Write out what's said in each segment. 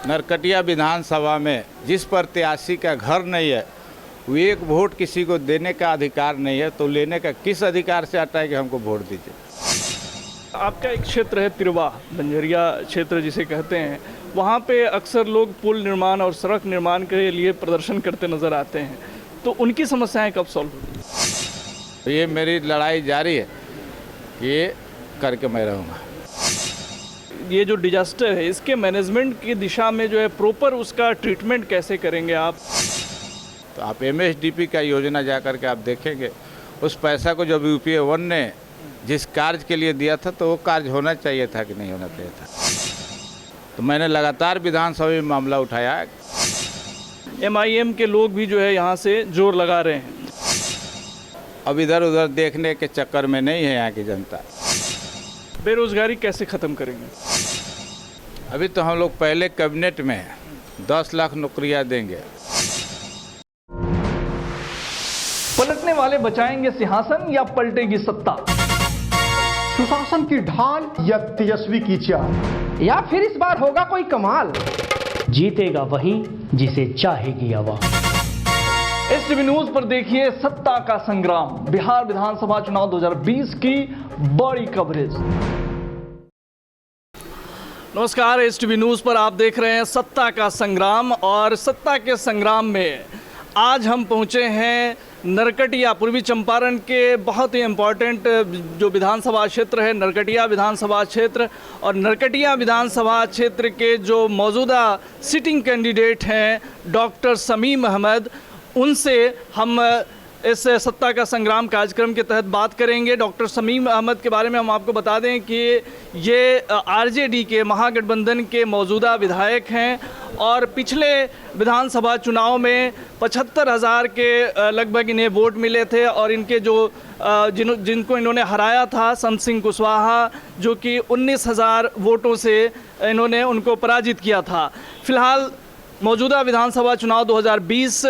नरकटिया विधानसभा में जिस प्रत्याशी का घर नहीं है, वो एक वोट किसी को देने का अधिकार नहीं है, तो लेने का किस अधिकार से आता है कि हमको वोट दीजिए। आपका एक क्षेत्र है तिरवा, बंजरिया क्षेत्र जिसे कहते हैं, वहाँ पे अक्सर लोग पुल निर्माण और सड़क निर्माण के लिए प्रदर्शन करते नज़र आते हैं, तो उनकी समस्याएं कब सॉल्व होगी? ये मेरी लड़ाई जारी है, ये करके मैं रहूँगा। ये जो डिजास्टर है, इसके मैनेजमेंट की दिशा में जो है प्रॉपर उसका ट्रीटमेंट कैसे करेंगे आप? तो आप MSDP का योजना जा कर के आप देखेंगे, उस पैसा को जब UPA 1 ने जिस कार्य के लिए दिया था, तो वो कार्य होना चाहिए था कि नहीं होना चाहिए था। तो मैंने लगातार विधानसभा में मामला उठाया। MIM के लोग भी जो है यहाँ से जोर लगा रहे हैं। अब इधर उधर देखने के चक्कर में नहीं है यहाँ की जनता। बेरोजगारी कैसे ख़त्म करेंगे? अभी तो हम लोग पहले कैबिनेट में 10 लाख नौकरियाँ देंगे। पलटने वाले बचाएंगे सिंहासन या पलटेगी सत्ता? सुशासन की ढाल या तेजस्वी की चाल, या फिर इस बार होगा कोई कमाल? जीतेगा वही जिसे चाहेगी हवा। STV न्यूज पर देखिए सत्ता का संग्राम, बिहार विधानसभा चुनाव 2020 की बड़ी कवरेज। नमस्कार, STV न्यूज पर आप देख रहे हैं सत्ता का संग्राम, और सत्ता के संग्राम में आज हम पहुंचे हैं नरकटिया, पूर्वी चंपारण के बहुत ही इम्पॉर्टेंट जो विधानसभा क्षेत्र है, नरकटिया विधानसभा क्षेत्र। और नरकटिया विधानसभा क्षेत्र के जो मौजूदा सिटिंग कैंडिडेट हैं डॉक्टर शमीम अहमद, उनसे हम इस सत्ता का संग्राम कार्यक्रम के तहत बात करेंगे। डॉक्टर शमीम अहमद के बारे में हम आपको बता दें कि ये RJD के महागठबंधन के मौजूदा विधायक हैं, और पिछले विधानसभा चुनाव में 75,000 के लगभग इन्हें वोट मिले थे, और इनके जो जिनको इन्होंने हराया था, संत सिंह कुशवाहा, जो कि 19,000 वोटों से इन्होंने उनको पराजित किया था। फिलहाल मौजूदा विधानसभा चुनाव 2020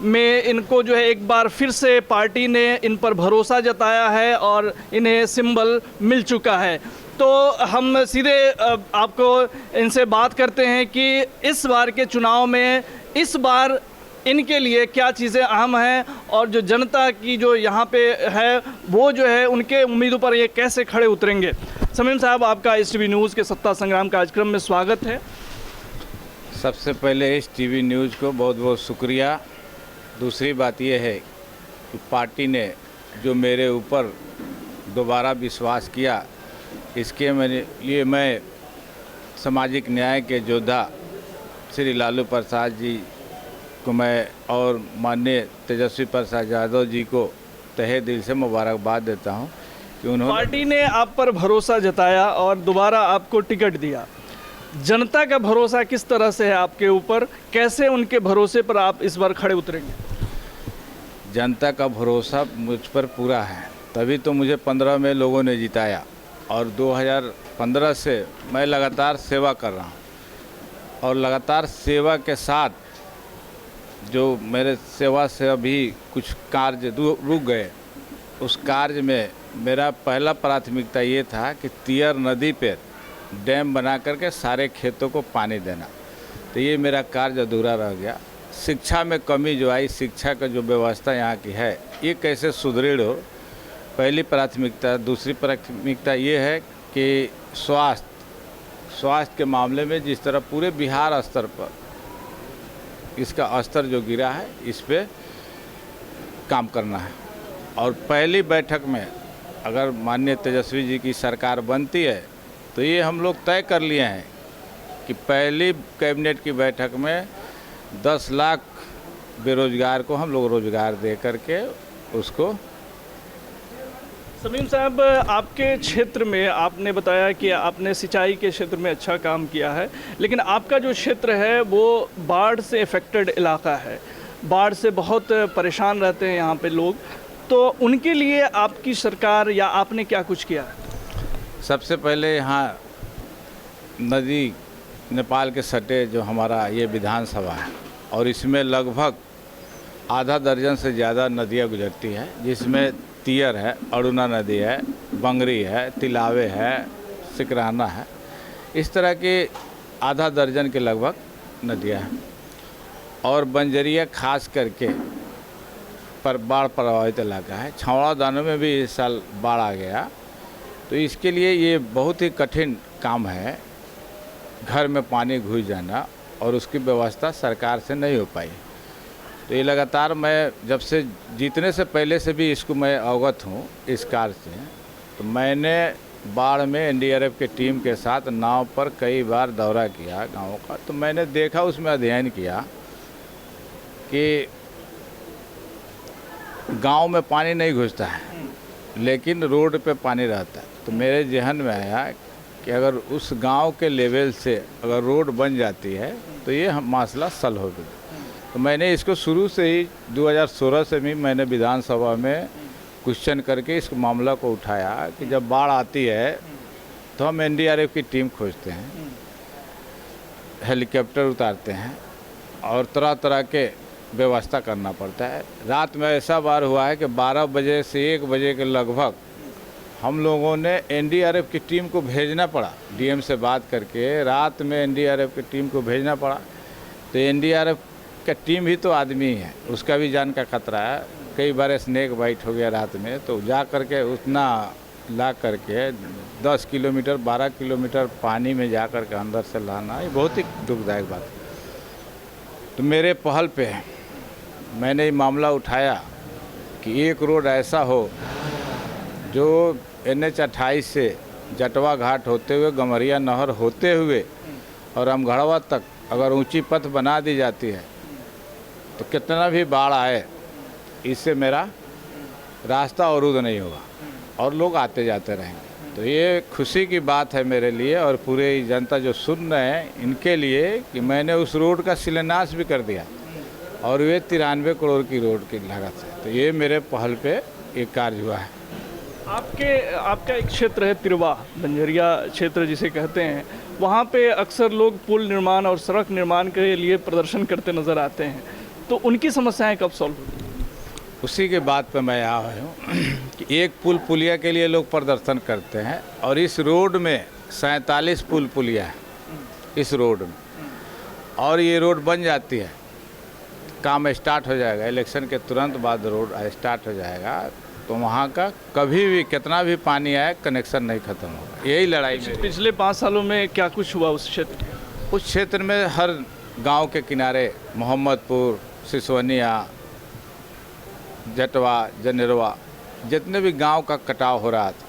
में इनको जो है एक बार फिर से पार्टी ने इन पर भरोसा जताया है और इन्हें सिंबल मिल चुका है। तो हम सीधे आपको इनसे बात करते हैं कि इस बार के चुनाव में इस बार इनके लिए क्या चीज़ें अहम हैं, और जो जनता की जो यहाँ पे है वो जो है उनके उम्मीदों पर ये कैसे खड़े उतरेंगे। शमीम साहब, आपका STV न्यूज़ के सत्ता संग्राम कार्यक्रम में स्वागत है। सबसे पहले STV न्यूज़ को बहुत बहुत शुक्रिया। दूसरी बात यह है कि पार्टी ने जो मेरे ऊपर दोबारा विश्वास किया, इसके लिए मैं सामाजिक न्याय के योद्धा श्री लालू प्रसाद जी को मैं और माननीय तेजस्वी प्रसाद यादव जी को तहे दिल से मुबारकबाद देता हूं कि उन्होंने पार्टी ने आप पर भरोसा जताया और दोबारा आपको टिकट दिया। जनता का भरोसा किस तरह से है आपके ऊपर? कैसे उनके भरोसे पर आप इस बार खड़े उतरेंगे? जनता का भरोसा मुझ पर पूरा है, तभी तो मुझे 15 में लोगों ने जिताया, और 2015 से मैं लगातार सेवा कर रहा हूँ। और लगातार सेवा के साथ जो मेरे सेवा से अभी कुछ कार्य रुक गए, उस कार्य में मेरा पहला प्राथमिकता ये था कि तियर नदी पर डैम बना करके सारे खेतों को पानी देना। तो ये मेरा कार्य अधूरा रह गया। शिक्षा में कमी जो आई, शिक्षा का जो व्यवस्था यहाँ की है, ये कैसे सुदृढ़ हो, पहली प्राथमिकता। दूसरी प्राथमिकता ये है कि स्वास्थ्य के मामले में जिस तरह पूरे बिहार स्तर पर इसका स्तर जो गिरा है, इस पे काम करना है। और पहली बैठक में अगर माननीय तेजस्वी जी की सरकार बनती है, तो ये हम लोग तय कर लिए हैं कि पहली कैबिनेट की बैठक में 10 लाख बेरोजगार को हम लोग रोजगार दे करके उसको। शमीम साहब, आपके क्षेत्र में आपने बताया कि आपने सिंचाई के क्षेत्र में अच्छा काम किया है, लेकिन आपका जो क्षेत्र है वो बाढ़ से इफ़ेक्टेड इलाका है, बाढ़ से बहुत परेशान रहते हैं यहाँ पे लोग, तो उनके लिए आपकी सरकार या आपने क्या कुछ किया है? सबसे पहले यहाँ नदी नेपाल के सटे जो हमारा ये विधानसभा है, और इसमें लगभग आधा दर्जन से ज़्यादा नदियाँ गुजरती हैं, जिसमें तियर है, अड़ुना नदी है, बंगरी है, तिलावे है, सिकराना है। इस तरह के आधा दर्जन के लगभग नदियाँ हैं और बंजरिया खास करके पर बाढ़ प्रभावित इलाका है। छावड़ा दानों में भी इस साल बाढ़ आ गया, तो इसके लिए ये बहुत ही कठिन काम है, घर में पानी घुस जाना, और उसकी व्यवस्था सरकार से नहीं हो पाई। तो ये लगातार मैं जब से जीतने से पहले से भी इसको मैं अवगत हूँ इस कार्य से। तो मैंने बाढ़ में एनडीआरएफ के टीम के साथ नाव पर कई बार दौरा किया गाँव का। तो मैंने देखा, उसमें अध्ययन किया कि गांव में पानी नहीं घुसता है लेकिन रोड पे पानी रहता है। तो मेरे जहन में आया कि अगर उस गांव के लेवल से अगर रोड बन जाती है तो ये मसला सल हो गया। तो मैंने इसको शुरू से ही 2016 से भी मैंने विधानसभा में क्वेश्चन करके इस मामला को उठाया कि जब बाढ़ आती है तो हम एनडीआरएफ की टीम खोजते हैं, हेलीकॉप्टर उतारते हैं और तरह तरह के व्यवस्था करना पड़ता है। रात में ऐसा बार हुआ है कि 12 बजे से 1 बजे के लगभग हम लोगों ने एनडीआरएफ की टीम को भेजना पड़ा, डीएम से बात करके रात में एनडीआरएफ की टीम को भेजना पड़ा। तो एनडीआरएफ का टीम ही तो आदमी है, उसका भी जान का खतरा है। कई बार स्नेक बाइट हो गया रात में, तो जा करके उतना ला करके 10 किलोमीटर 12 किलोमीटर पानी में जा कर के अंदर से लाना, ये बहुत ही दुखदायक बात है। तो मेरे पहल पे मैंने ये मामला उठाया कि एक रोड ऐसा हो जो NH 28 से जटवा घाट होते हुए गमरिया नहर होते हुए और अमगढ़वा तक अगर ऊंची पथ बना दी जाती है तो कितना भी बाढ़ आए इससे मेरा रास्ता अवरुद्ध नहीं होगा और लोग आते जाते रहेंगे। तो ये खुशी की बात है मेरे लिए और पूरे जनता जो सुन रहे हैं इनके लिए कि मैंने उस रोड का शिलान्यास भी कर दिया और वे 93 करोड़ की रोड की लागत है। तो ये मेरे पहल पे एक कार्य हुआ है। आपका एक क्षेत्र है तिरवा, बंजरिया क्षेत्र जिसे कहते हैं, वहाँ पे अक्सर लोग पुल निर्माण और सड़क निर्माण के लिए प्रदर्शन करते नज़र आते हैं, तो उनकी समस्याएं कब सॉल्व होगी? उसी के बात पे मैं आया हूँ कि एक पुल पुलिया के लिए लोग प्रदर्शन करते हैं और इस रोड में 47 पुल पुलिया है इस रोड में, और ये रोड बन जाती है, काम स्टार्ट हो जाएगा, इलेक्शन के तुरंत बाद रोड स्टार्ट हो जाएगा। तो वहाँ का कभी भी कितना भी पानी आए कनेक्शन नहीं ख़त्म होगा। यही लड़ाई मेरी। पिछले 5 सालों में क्या कुछ हुआ उस क्षेत्र में? उस क्षेत्र में हर गांव के किनारे मोहम्मदपुर, सिसवनिया, जटवा, जनेरवा, जितने भी गांव का कटाव हो रहा था,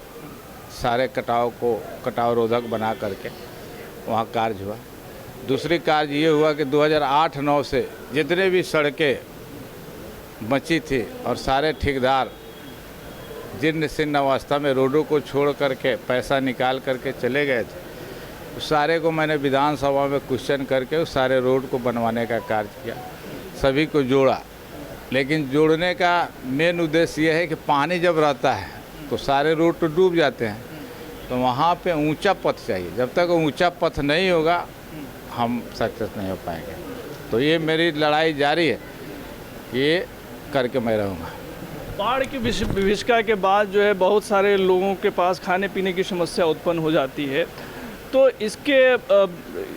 सारे कटाव को कटाव रोधक बना करके वहाँ कार्य हुआ। दूसरी कार्य ये हुआ कि 2008-9 से जितने भी सड़कें बची थी और सारे ठेकेदार जीर्ण शीर्ण अवस्था में रोडों को छोड़ करके पैसा निकाल करके चले गए थे, उस सारे को मैंने विधानसभा में क्वेश्चन करके उस सारे रोड को बनवाने का कार्य किया, सभी को जोड़ा। लेकिन जोड़ने का मेन उद्देश्य यह है कि पानी जब रहता है तो सारे रोड तो डूब जाते हैं, तो वहाँ पे ऊंचा पथ चाहिए। जब तक ऊंचा पथ नहीं होगा हम सक्सेस नहीं हो पाएंगे। तो ये मेरी लड़ाई जारी है, ये करके मैं रहूँगा। बाढ़ की विभीषिका के बाद जो है बहुत सारे लोगों के पास खाने पीने की समस्या उत्पन्न हो जाती है, तो इसके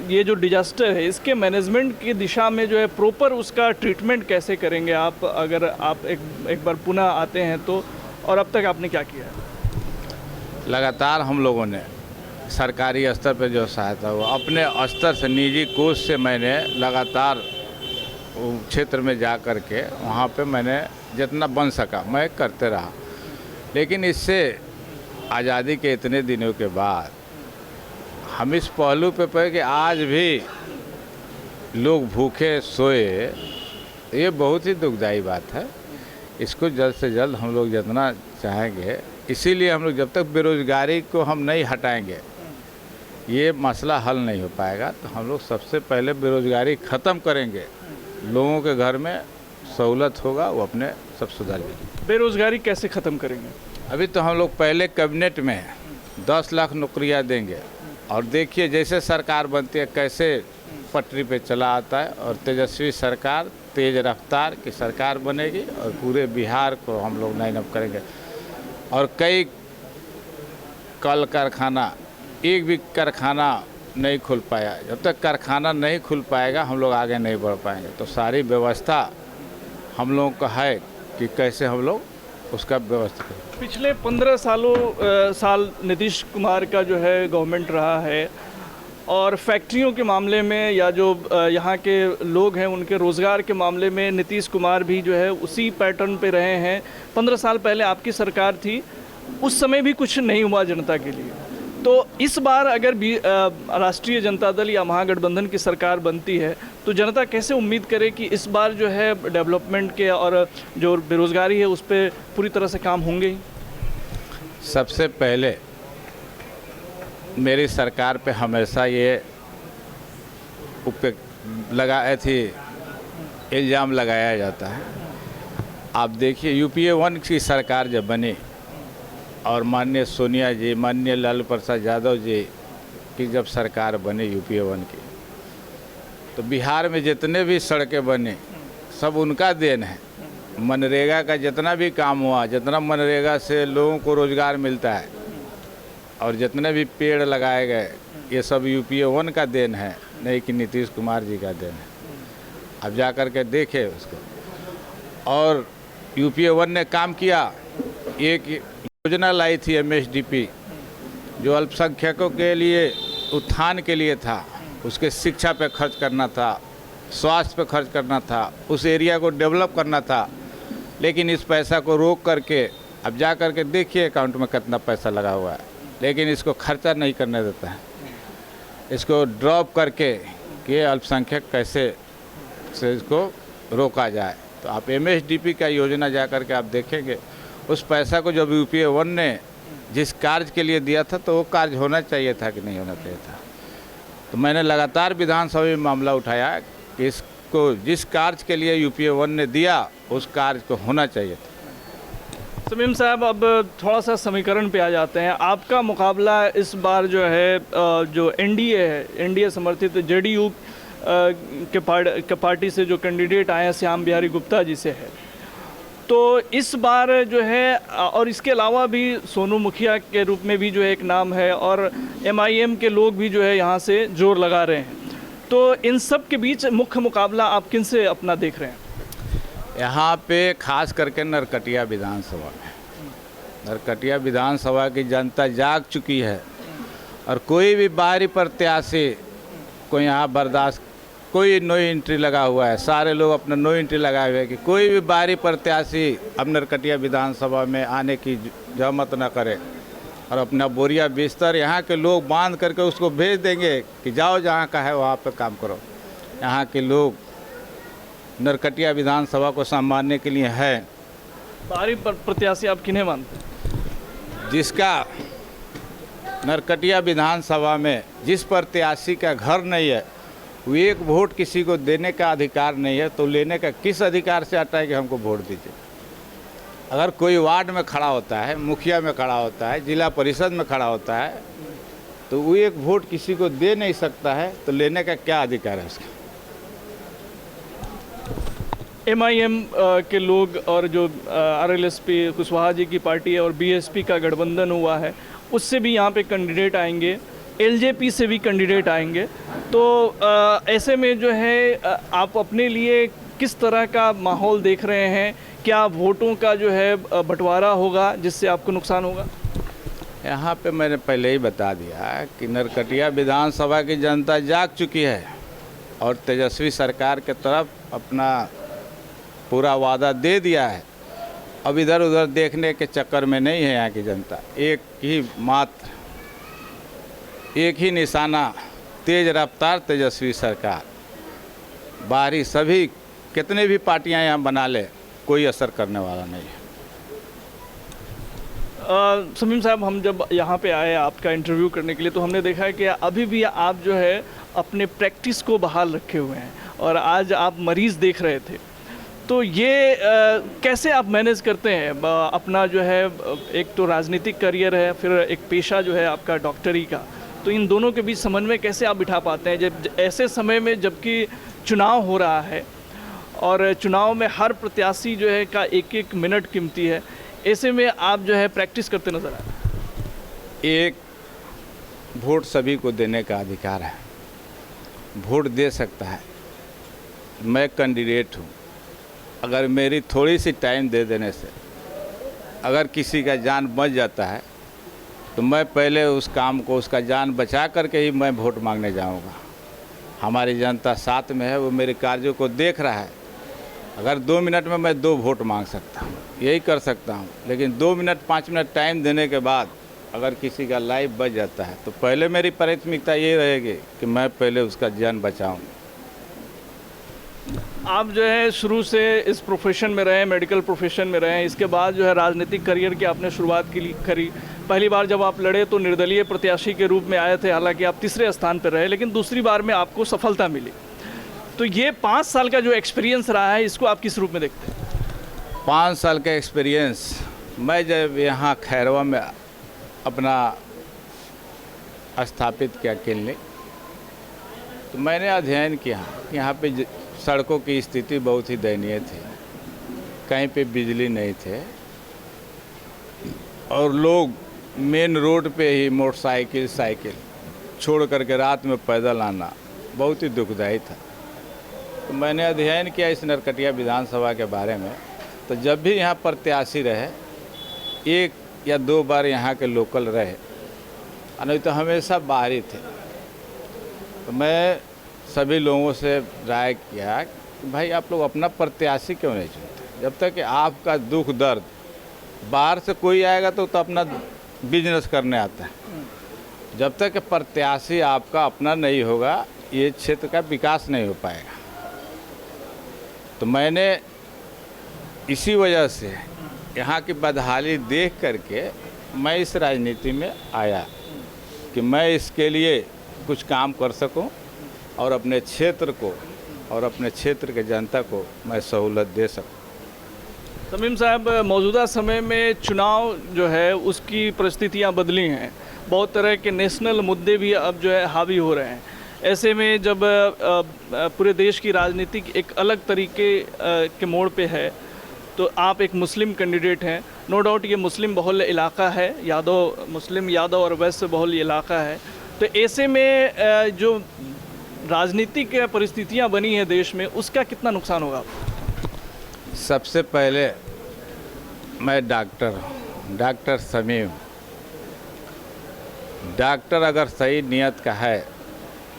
ये जो डिजास्टर है इसके मैनेजमेंट की दिशा में जो है प्रॉपर उसका ट्रीटमेंट कैसे करेंगे आप, अगर आप एक बार पुनः आते हैं तो, और अब तक आपने क्या किया है? लगातार हम लोगों ने सरकारी स्तर पर जो सहायता हुआ, अपने स्तर से निजी कोष से मैंने लगातार क्षेत्र में जा कर के वहाँ पे मैंने जितना बन सका मैं करते रहा। लेकिन इससे आज़ादी के इतने दिनों के बाद हम इस पहलू पे पाए कि आज भी लोग भूखे सोए, ये बहुत ही दुखदाई बात है। इसको जल्द से जल्द हम लोग जितना चाहेंगे, इसीलिए हम लोग जब तक बेरोज़गारी को हम नहीं हटाएंगे ये मसला हल नहीं हो पाएगा। तो हम लोग सबसे पहले बेरोज़गारी ख़त्म करेंगे, लोगों के घर में सहूलत होगा, वो अपने सब सुधार लेंगे। बेरोज़गारी कैसे ख़त्म करेंगे? अभी तो हम लोग पहले कैबिनेट में 10 लाख नौकरियां देंगे और देखिए जैसे सरकार बनती है कैसे पटरी पे चला आता है, और तेजस्वी सरकार, तेज रफ्तार की सरकार बनेगी और पूरे बिहार को हम लोग लाइन अप करेंगे। और कई कल कारखाना, एक भी कारखाना नहीं खुल पाया, जब तक कारखाना नहीं खुल पाएगा हम लोग आगे नहीं बढ़ पाएंगे। तो सारी व्यवस्था हम लोगों का है कि कैसे हम लोग उसका व्यवस्था करें। पिछले 15 साल नीतीश कुमार का जो है गवर्नमेंट रहा है, और फैक्ट्रियों के मामले में या जो यहाँ के लोग हैं उनके रोज़गार के मामले में नीतीश कुमार भी जो है उसी पैटर्न पे रहे हैं। 15 साल पहले आपकी सरकार थी, उस समय भी कुछ नहीं हुआ जनता के लिए। तो इस बार अगर भी राष्ट्रीय जनता दल या महागठबंधन की सरकार बनती है तो जनता कैसे उम्मीद करे कि इस बार जो है डेवलपमेंट के और जो बेरोज़गारी है उस पर पूरी तरह से काम होंगे ही? सबसे पहले मेरी सरकार पे हमेशा ये इल्ज़ाम लगाया जाता है। आप देखिए यूपीए 1 की सरकार जब बनी और माननीय सोनिया जी, माननीय लालू प्रसाद यादव जी की जब सरकार बनी यूपीए 1 की, तो बिहार में जितने भी सड़कें बनी सब उनका देन है। मनरेगा का जितना भी काम हुआ, जितना मनरेगा से लोगों को रोज़गार मिलता है और जितने भी पेड़ लगाए गए, ये सब यूपीए 1 का देन है, नहीं कि नीतीश कुमार जी का देन है। अब जा कर के देखे उसको। और यूपीए 1 ने काम किया, एक योजना लाई थी MSDP, जो अल्पसंख्यकों के लिए उत्थान के लिए था। उसके शिक्षा पे खर्च करना था, स्वास्थ्य पे खर्च करना था, उस एरिया को डेवलप करना था। लेकिन इस पैसा को रोक करके अब जा कर के देखिए अकाउंट में कितना पैसा लगा हुआ है, लेकिन इसको खर्चा नहीं करने देता है। इसको ड्रॉप करके कि अल्पसंख्यक कैसे से इसको रोका जाए। तो आप MSDP का योजना जा कर के आप देखेंगे, उस पैसा को जब यूपीए 1 ने जिस कार्य के लिए दिया था तो वो कार्य होना चाहिए था कि नहीं होना चाहिए था। तो मैंने लगातार विधानसभा में मामला उठाया कि इसको जिस कार्य के लिए यूपीए 1 ने दिया उस कार्य को होना चाहिए था। समीम साहब, अब थोड़ा सा समीकरण पे आ जाते हैं। आपका मुकाबला इस बार जो है जो एनडीए है, एनडीए समर्थित जेडीयू के पार्टी से जो कैंडिडेट आए हैं श्याम बिहारी गुप्ता जी से है। तो इस बार जो है, और इसके अलावा भी सोनू मुखिया के रूप में भी जो है एक नाम है, और MIM के लोग भी जो है यहाँ से जोर लगा रहे हैं। तो इन सब के बीच मुख्य मुकाबला आप किन से अपना देख रहे हैं? यहाँ पे खास करके नरकटिया विधानसभा में, नरकटिया विधानसभा की जनता जाग चुकी है और कोई भी बाहरी प्रत्याशी को यहाँ बर्दाश्त, कोई नो एंट्री लगा हुआ है, सारे लोग अपना नो एंट्री लगाए हुए हैं कि कोई भी बाहरी प्रत्याशी अब नरकटिया विधानसभा में आने की जहमत न करे और अपना बोरिया बिस्तर यहाँ के लोग बांध करके उसको भेज देंगे कि जाओ जहाँ का है वहाँ पे काम करो। यहाँ के लोग नरकटिया विधानसभा को संभालने के लिए है। बाहरी प्रत्याशी आप किन्हें मानते हैं? जिसका नरकटिया विधानसभा में जिस प्रत्याशी का घर नहीं है, वो एक वोट किसी को देने का अधिकार नहीं है, तो लेने का किस अधिकार से आता है कि हमको वोट दीजिए? अगर कोई वार्ड में खड़ा होता है, मुखिया में खड़ा होता है, जिला परिषद में खड़ा होता है, तो वो एक वोट किसी को दे नहीं सकता है, तो लेने का क्या अधिकार है उसका? MIM के लोग और जो RLSP कुशवाहा जी की पार्टी है और BSP का गठबंधन हुआ है, उससे भी यहाँ पे कैंडिडेट आएंगे, LJP से भी कैंडिडेट आएंगे। तो ऐसे में जो है आप अपने लिए किस तरह का माहौल देख रहे हैं? क्या वोटों का जो है बंटवारा होगा जिससे आपको नुकसान होगा? यहाँ पे मैंने पहले ही बता दिया कि नरकटिया विधानसभा की जनता जाग चुकी है और तेजस्वी सरकार के तरफ अपना पूरा वादा दे दिया है। अब इधर उधर देखने के चक्कर में नहीं है यहाँ की जनता। एक ही मात्र, एक ही निशाना, तेज रफ्तार तेजस्वी सरकार। बाहरी सभी कितने भी पार्टियां यहाँ बना ले, कोई असर करने वाला नहीं है। समीम साहब, हम जब यहाँ पे आए आपका इंटरव्यू करने के लिए तो हमने देखा है कि अभी भी आप जो है अपने प्रैक्टिस को बहाल रखे हुए हैं और आज आप मरीज़ देख रहे थे। तो ये कैसे आप मैनेज करते हैं अपना जो है, एक तो राजनीतिक करियर है, फिर एक पेशा जो है आपका डॉक्टरी का, तो इन दोनों के बीच समन्वय कैसे आप बिठा पाते हैं जब ऐसे समय में जबकि चुनाव हो रहा है और चुनाव में हर प्रत्याशी जो है का एक एक मिनट कीमती है, ऐसे में आप जो है प्रैक्टिस करते नज़र आए? एक वोट सभी को देने का अधिकार है, वोट दे सकता है। मैं कैंडिडेट हूँ, अगर मेरी थोड़ी सी टाइम दे देने से अगर किसी का जान बच जाता है तो मैं पहले उस काम को, उसका जान बचा करके ही मैं वोट मांगने जाऊंगा। हमारी जनता साथ में है, वो मेरे कार्यों को देख रहा है। अगर 2 मिनट में मैं 2 वोट मांग सकता हूँ, यही कर सकता हूँ, लेकिन 2 मिनट 5 मिनट टाइम देने के बाद अगर किसी का लाइफ बच जाता है तो पहले मेरी प्राथमिकता ये रहेगी कि मैं पहले उसका जान बचाऊँ। आप जो है शुरू से इस प्रोफेशन में रहे, मेडिकल प्रोफेशन में रहे, इसके बाद जो है राजनीतिक करियर की आपने शुरुआत की करी। पहली बार जब आप लड़े तो निर्दलीय प्रत्याशी के रूप में आए थे, हालांकि आप तीसरे स्थान पर रहे, लेकिन दूसरी बार में आपको सफलता मिली। तो ये 5 साल का जो एक्सपीरियंस रहा है, इसको आप किस रूप में देखते हैं? 5 साल का एक्सपीरियंस, मैं जब यहाँ खैरवा में अपना स्थापित किया क्लिनिक, तो मैंने अध्ययन किया। यहाँ पे सड़कों की स्थिति बहुत ही दयनीय थी, कहीं पे बिजली नहीं थे और लोग मेन रोड पे ही मोटरसाइकिल साइकिल छोड़ करके रात में पैदल आना बहुत ही दुखदायी था। तो मैंने अध्ययन किया इस नरकटिया विधानसभा के बारे में। तो जब भी यहाँ प्रत्याशी रहे, 1 या 2 बार यहाँ के लोकल रहे, नहीं तो हमेशा बाहरी थे। तो मैं सभी लोगों से राय किया कि भाई आप लोग अपना प्रत्याशी क्यों नहीं चुनते? जब तक कि आपका दुख दर्द, बाहर से कोई आएगा तो अपना बिजनेस करने आता है, जब तक कि प्रत्याशी आपका अपना नहीं होगा ये क्षेत्र का विकास नहीं हो पाएगा। तो मैंने इसी वजह से यहाँ की बदहाली देख करके मैं इस राजनीति में आया कि मैं इसके लिए कुछ काम कर सकूं और अपने क्षेत्र को और अपने क्षेत्र के जनता को मैं सहूलत दे सकूं। तमीम साहब, मौजूदा समय में चुनाव जो है उसकी परिस्थितियां बदली हैं, बहुत तरह के नेशनल मुद्दे भी अब जो है हावी हो रहे हैं। ऐसे में जब पूरे देश की राजनीति एक अलग तरीके के मोड़ पे है, तो आप एक मुस्लिम कैंडिडेट हैं। नो डाउट ये मुस्लिम बहुल इलाका है, मुस्लिम यादव और वैश्य बहुल इलाका है। तो ऐसे में जो राजनीतिक परिस्थितियां बनी हैं देश में, उसका कितना नुकसान होगा? सबसे पहले मैं डॉक्टर समीम, डॉक्टर अगर सही नियत का है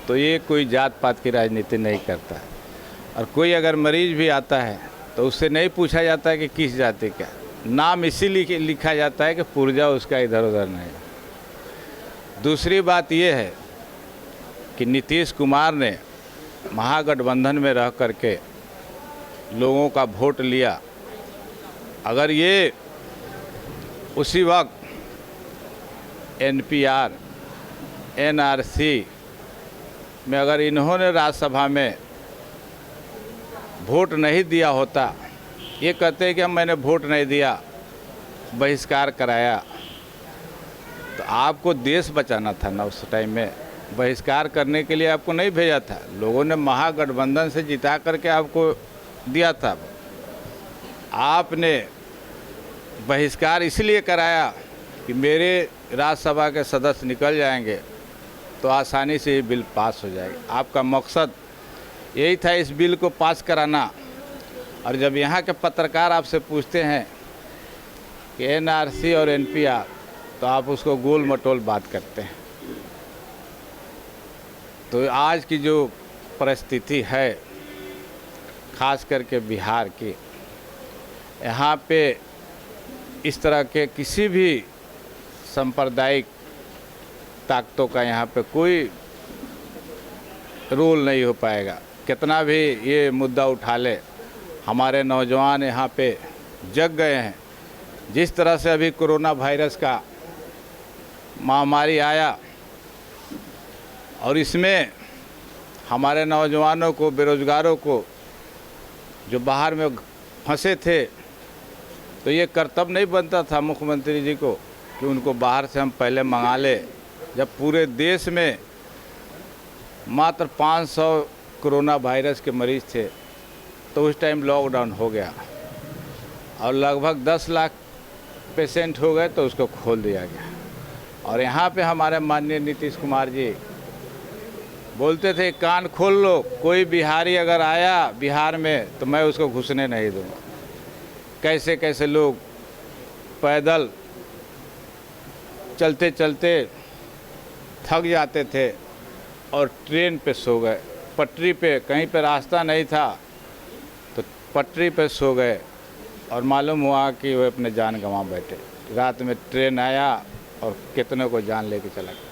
तो ये कोई जात पात की राजनीति नहीं करता है। और कोई अगर मरीज भी आता है तो उससे नहीं पूछा जाता है कि किस जाति का, नाम इसीलिए लिखा जाता है कि पुर्जा उसका इधर उधर नहीं। दूसरी बात ये है कि नीतीश कुमार ने महागठबंधन में रह करके लोगों का वोट लिया। अगर ये उसी वक्त NPR NRC में अगर इन्होंने राज्यसभा में वोट नहीं दिया होता, ये कहते हैं कि मैंने वोट नहीं दिया, बहिष्कार कराया, तो आपको देश बचाना था ना। उस टाइम में बहिष्कार करने के लिए आपको नहीं भेजा था, लोगों ने महागठबंधन से जिता करके आपको दिया था। आपने बहिष्कार इसलिए कराया कि मेरे राज्यसभा के सदस्य निकल जाएंगे तो आसानी से ये बिल पास हो जाएगा। आपका मकसद यही था इस बिल को पास कराना। और जब यहाँ के पत्रकार आपसे पूछते हैं कि NRC और NPR, तो आप उसको गोल मटोल बात करते हैं। तो आज की जो परिस्थिति है, खास करके बिहार की, यहाँ पे इस तरह के किसी भी सांप्रदायिक ताकतों का यहाँ पे कोई रोल नहीं हो पाएगा। कितना भी ये मुद्दा उठा ले, हमारे नौजवान यहाँ पे जग गए हैं। जिस तरह से अभी कोरोना वायरस का महामारी आया और इसमें हमारे नौजवानों को, बेरोजगारों को जो बाहर में फंसे थे, तो ये कर्तव्य नहीं बनता था मुख्यमंत्री जी को कि उनको बाहर से हम पहले मंगा ले। जब पूरे देश में मात्र 500 कोरोना वायरस के मरीज थे तो उस टाइम लॉकडाउन हो गया और लगभग 10 लाख पेशेंट हो गए तो उसको खोल दिया गया। और यहाँ पे हमारे माननीय नीतीश कुमार जी बोलते थे कान खोल लो, कोई बिहारी अगर आया बिहार में तो मैं उसको घुसने नहीं दूँगा। कैसे कैसे लोग पैदल चलते चलते थक जाते थे और ट्रेन पे सो गए, पटरी पे, कहीं पे रास्ता नहीं था तो पटरी पे सो गए और मालूम हुआ कि वे अपने जान गंवा बैठे। रात में ट्रेन आया और कितने को जान लेके चला गया।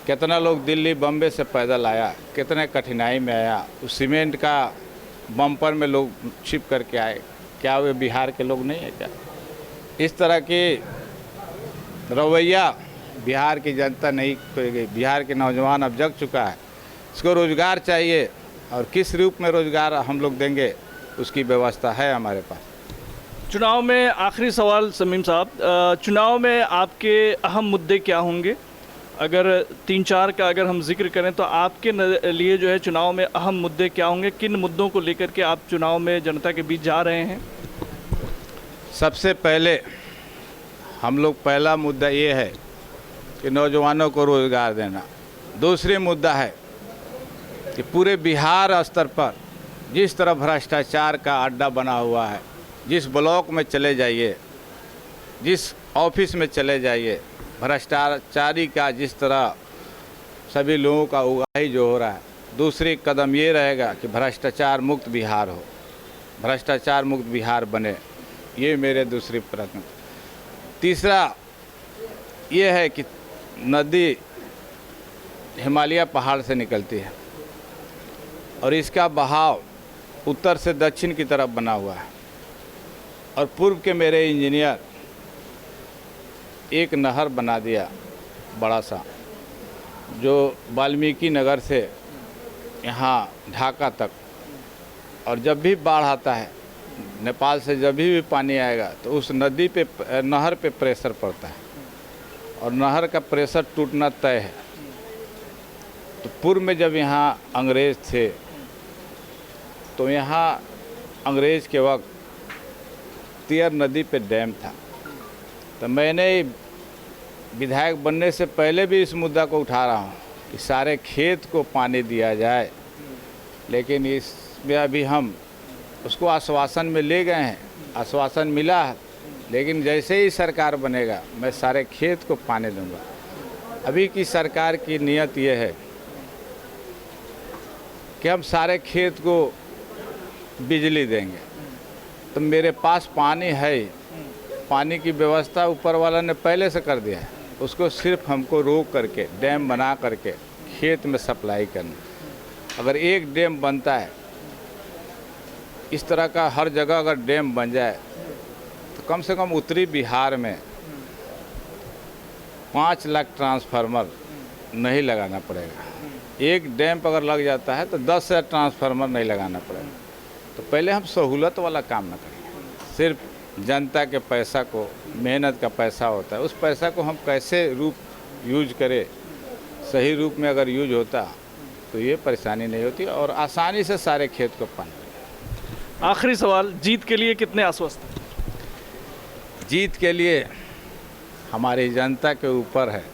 कितना लोग दिल्ली बम्बे से पैदल आया, कितने कठिनाई में आया, उस सीमेंट का बम्पर में लोग छिप करके आए। क्या वे बिहार के लोग नहीं है क्या? इस तरह की रवैया बिहार की जनता नहीं करेगी। बिहार के नौजवान अब जग चुका है, इसको रोज़गार चाहिए और किस रूप में रोज़गार हम लोग देंगे उसकी व्यवस्था है हमारे पास। चुनाव में आखिरी सवाल समीम साहब, चुनाव में आपके अहम मुद्दे क्या होंगे? अगर 3-4 का अगर हम जिक्र करें तो आपके लिए जो है चुनाव में अहम मुद्दे क्या होंगे? किन मुद्दों को लेकर के आप चुनाव में जनता के बीच जा रहे हैं? सबसे पहले हम लोग पहला मुद्दा ये है कि नौजवानों को रोज़गार देना। दूसरी मुद्दा है कि पूरे बिहार स्तर पर जिस तरह भ्रष्टाचार का अड्डा बना हुआ है, जिस ब्लॉक में चले जाइए, जिस ऑफिस में चले जाइए, भ्रष्टाचारी का जिस तरह सभी लोगों का उगाही जो हो रहा है। दूसरी कदम ये रहेगा कि भ्रष्टाचार मुक्त बिहार हो, भ्रष्टाचार मुक्त बिहार बने, ये मेरे दूसरी प्राथमिकता। तीसरा ये है कि नदी हिमालय पहाड़ से निकलती है और इसका बहाव उत्तर से दक्षिण की तरफ बना हुआ है और पूर्व के मेरे इंजीनियर एक नहर बना दिया बड़ा सा, जो वाल्मीकि नगर से यहाँ ढाका तक, और जब भी बाढ़ आता है नेपाल से जब भी पानी आएगा तो उस नदी पे, नहर पे प्रेशर पड़ता है और नहर का प्रेशर टूटना तय है। तो पूर्व में जब यहाँ अंग्रेज़ थे तो यहाँ अंग्रेज़ के वक्त तियर नदी पे डैम था। तो मैंने विधायक बनने से पहले भी इस मुद्दा को उठा रहा हूँ कि सारे खेत को पानी दिया जाए, लेकिन इसमें अभी हम उसको आश्वासन में ले गए हैं, आश्वासन मिला है, लेकिन जैसे ही सरकार बनेगा मैं सारे खेत को पानी दूंगा। अभी की सरकार की नीयत ये है कि हम सारे खेत को बिजली देंगे। तो मेरे पास पानी है, पानी की व्यवस्था ऊपर वाला ने पहले से कर दिया है, उसको सिर्फ हमको रोक करके डैम बना करके खेत में सप्लाई करना। अगर एक डैम बनता है, इस तरह का हर जगह अगर डैम बन जाए तो कम से कम उत्तरी बिहार में 5 लाख ट्रांसफार्मर नहीं लगाना पड़ेगा। एक डैम पर अगर लग जाता है तो 10 ट्रांसफार्मर नहीं लगाना पड़ेगा। तो पहले हम सहूलत वाला काम ना करेंगे, सिर्फ जनता के पैसा को, मेहनत का पैसा होता है, उस पैसा को हम कैसे रूप यूज करें, सही रूप में अगर यूज होता तो ये परेशानी नहीं होती और आसानी से सारे खेत को पानी। आखिरी सवाल, जीत के लिए कितने आश्वस्त हैं? जीत के लिए हमारी जनता के ऊपर है।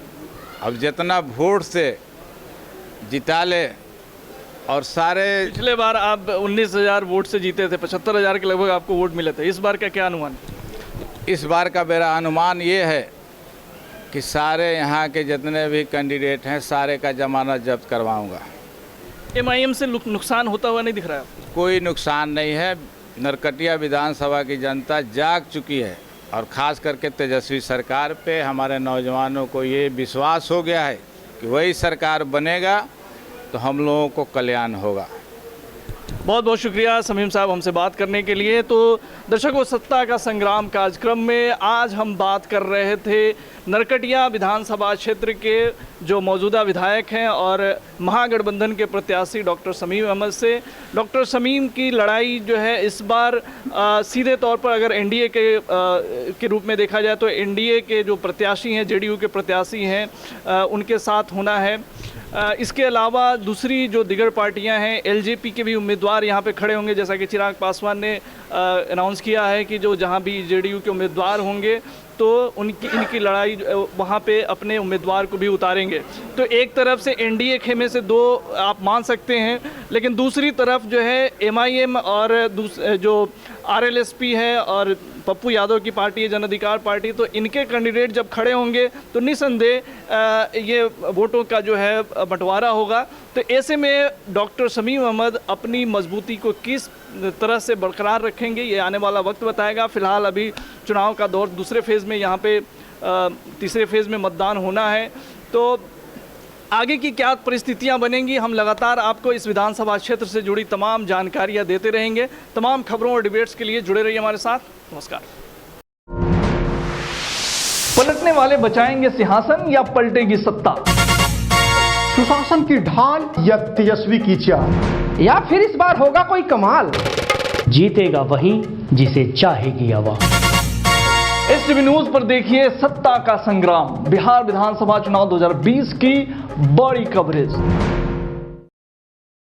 अब जितना वोट से जिता ले और सारे, पिछले बार आप 19,000 वोट से जीते थे, 75,000 के लगभग आपको वोट मिले थे। इस बार का क्या अनुमान? इस बार का मेरा अनुमान ये है कि सारे यहाँ के जितने भी कैंडिडेट हैं सारे का जमानत जब्त करवाऊंगा। MIM से नुकसान होता हुआ नहीं दिख रहा है आपको? कोई नुकसान नहीं है। नरकटिया विधानसभा की जनता जाग चुकी है और ख़ास करके तेजस्वी सरकार पे हमारे नौजवानों को ये विश्वास हो गया है कि वही सरकार बनेगा तो हम लोगों को कल्याण होगा। बहुत बहुत शुक्रिया समीम साहब हमसे बात करने के लिए। तो दर्शकों, सत्ता का संग्राम कार्यक्रम में आज हम बात कर रहे थे नरकटिया विधानसभा क्षेत्र के जो मौजूदा विधायक हैं और महागठबंधन के प्रत्याशी डॉक्टर शमीम अहमद से। डॉक्टर शमीम की लड़ाई जो है इस बार सीधे तौर पर अगर एनडीए के रूप में देखा जाए तो एनडीए के जो प्रत्याशी हैं, जेडीयू के प्रत्याशी हैं, उनके साथ होना है। इसके अलावा दूसरी जो दिगर पार्टियां हैं, एलजेपी के भी उम्मीदवार यहां पे खड़े होंगे। जैसा कि चिराग पासवान ने अनाउंस किया है कि जो जहां भी जेडीयू के उम्मीदवार होंगे तो तो इनकी लड़ाई वहाँ पे अपने उम्मीदवार को भी उतारेंगे। तो एक तरफ से एनडीए खेमे से दो आप मान सकते हैं, लेकिन दूसरी तरफ जो है एमआईएम और जो आरएलएसपी है और पप्पू यादव की पार्टी है जन अधिकार पार्टी, तो इनके कैंडिडेट जब खड़े होंगे तो निसंदेह ये वोटों का जो है बंटवारा होगा। तो ऐसे में डॉक्टर शमीम अहमद अपनी मजबूती को किस तरह से बरकरार रखेंगे ये आने वाला वक्त बताएगा। फिलहाल अभी चुनाव का दौर दूसरे फेज़ में, यहाँ पे तीसरे फेज़ में मतदान होना है, तो आगे की क्या परिस्थितियां बनेंगी हम लगातार आपको इस विधानसभा क्षेत्र से जुड़ी तमाम जानकारियां देते रहेंगे। तमाम खबरों और डिबेट्स के लिए जुड़े रहिए हमारे साथ। नमस्कार। पलटने वाले बचाएंगे सिंहासन या पलटेगी सत्ता? सुशासन की ढाल या तेजस्वी की चाल, या फिर इस बार होगा कोई कमाल? जीतेगा वही जिसे चाहेगी आवाम। एसटीवी न्यूज पर देखिए सत्ता का संग्राम, बिहार विधानसभा चुनाव 2020 की बड़ी कवरेज।